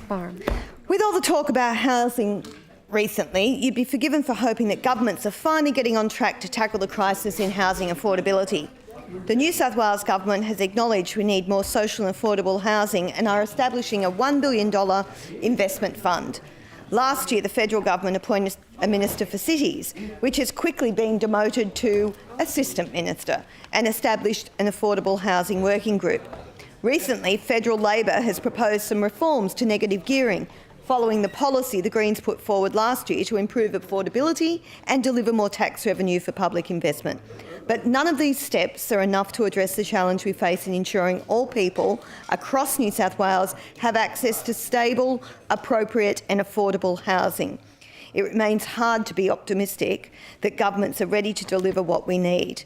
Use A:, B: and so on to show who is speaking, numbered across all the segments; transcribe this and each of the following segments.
A: Barham.
B: With all the talk about housing recently, you'd be forgiven for hoping that governments are finally getting on track to tackle the crisis in housing affordability. The New South Wales Government has acknowledged we need more social and affordable housing and are establishing a $1 billion investment fund. Last year, the federal government appointed a Minister for Cities, which has quickly been demoted to Assistant Minister, and established an affordable housing working group. Recently, federal Labor has proposed some reforms to negative gearing, following the policy the Greens put forward last year to improve affordability and deliver more tax revenue for public investment. But none of these steps are enough to address the challenge we face in ensuring all people across New South Wales have access to stable, appropriate and affordable housing. It remains hard to be optimistic that governments are ready to deliver what we need.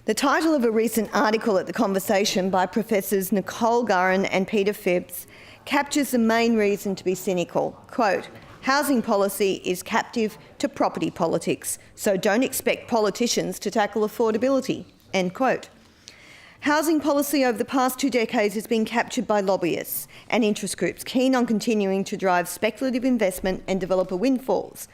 B: The title of a recent article at The Conversation by Professors Nicole Gurran and Peter Phibbs captures the main reason to be cynical. Quote, "Housing policy is captive to property politics, so don't expect politicians to tackle affordability." End quote. Housing policy over the past 2 decades has been captured by lobbyists and interest groups keen on continuing to drive speculative investment and developer windfalls.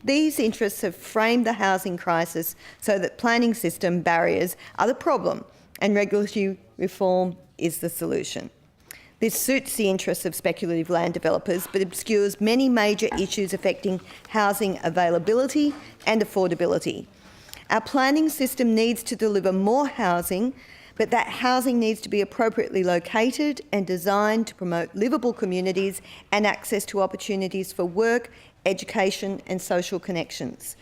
B: These interests have framed the housing crisis so that planning system barriers are the problem and regulatory reform is the solution. This suits the interests of speculative land developers but obscures many major issues affecting housing availability and affordability. Our planning system needs to deliver more housing, but that housing needs to be appropriately located and designed to promote livable communities and access to opportunities for work, education and social connections.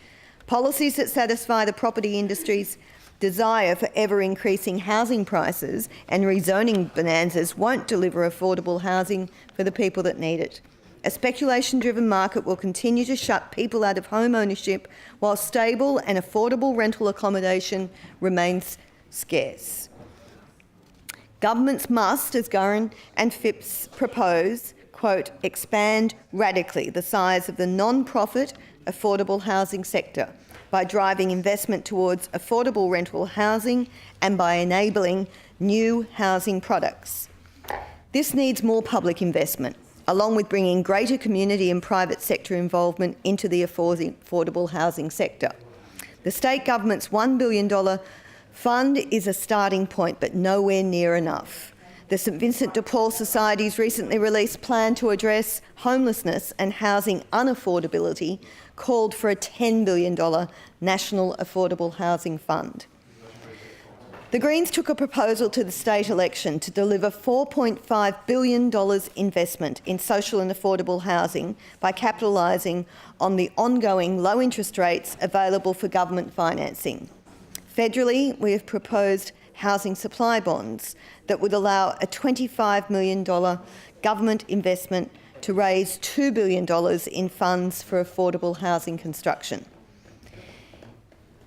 B: Policies that satisfy the property industry's desire for ever-increasing housing prices and rezoning bonanzas won't deliver affordable housing for the people that need it. A speculation-driven market will continue to shut people out of home ownership while stable and affordable rental accommodation remains scarce. Governments must, as Gurran and Phipps propose, quote, "expand radically the size of the non-profit affordable housing sector by driving investment towards affordable rental housing and by enabling new housing products." This needs more public investment, along with bringing greater community and private sector involvement into the affordable housing sector. The state government's $1 billion fund is a starting point, but nowhere near enough. The St Vincent de Paul Society's recently released plan to address homelessness and housing unaffordability called for a $10 billion National Affordable Housing Fund. The Greens took a proposal to the state election to deliver $4.5 billion investment in social and affordable housing by capitalising on the ongoing low interest rates available for government financing. Federally, we have proposed housing supply bonds that would allow a $25 million government investment to raise $2 billion in funds for affordable housing construction.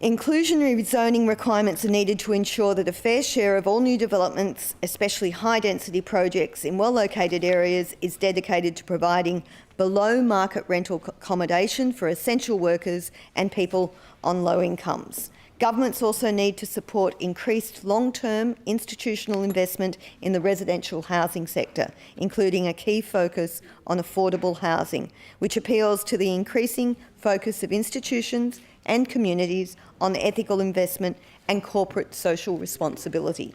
B: Inclusionary zoning requirements are needed to ensure that a fair share of all new developments, especially high-density projects in well-located areas, is dedicated to providing below-market rental accommodation for essential workers and people on low incomes. Governments also need to support increased long-term institutional investment in the residential housing sector, including a key focus on affordable housing, which appeals to the increasing focus of institutions and communities on ethical investment and corporate social responsibility.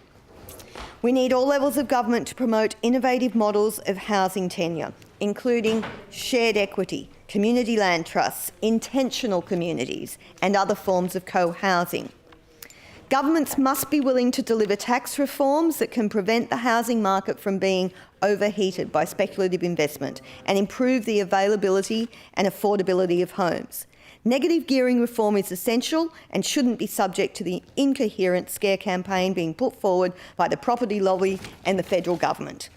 B: We need all levels of government to promote innovative models of housing tenure, including shared equity, community land trusts, intentional communities and other forms of co-housing. Governments must be willing to deliver tax reforms that can prevent the housing market from being overheated by speculative investment and improve the availability and affordability of homes. Negative gearing reform is essential and shouldn't be subject to the incoherent scare campaign being put forward by the property lobby and the federal government,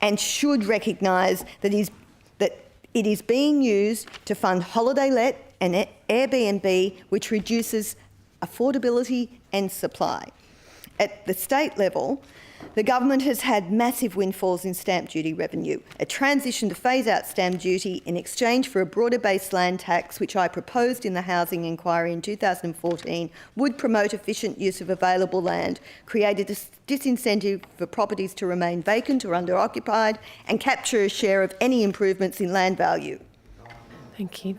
B: and should recognise that it is being used to fund holiday let and Airbnb, which reduces affordability and supply. At the state level, The government has had massive windfalls in stamp duty revenue. A transition to phase out stamp duty in exchange for a broader based land tax, which I proposed in the housing inquiry in 2014, would promote efficient use of available land, create a disincentive for properties to remain vacant or under-occupied, and capture a share of any improvements in land value.
A: Thank you.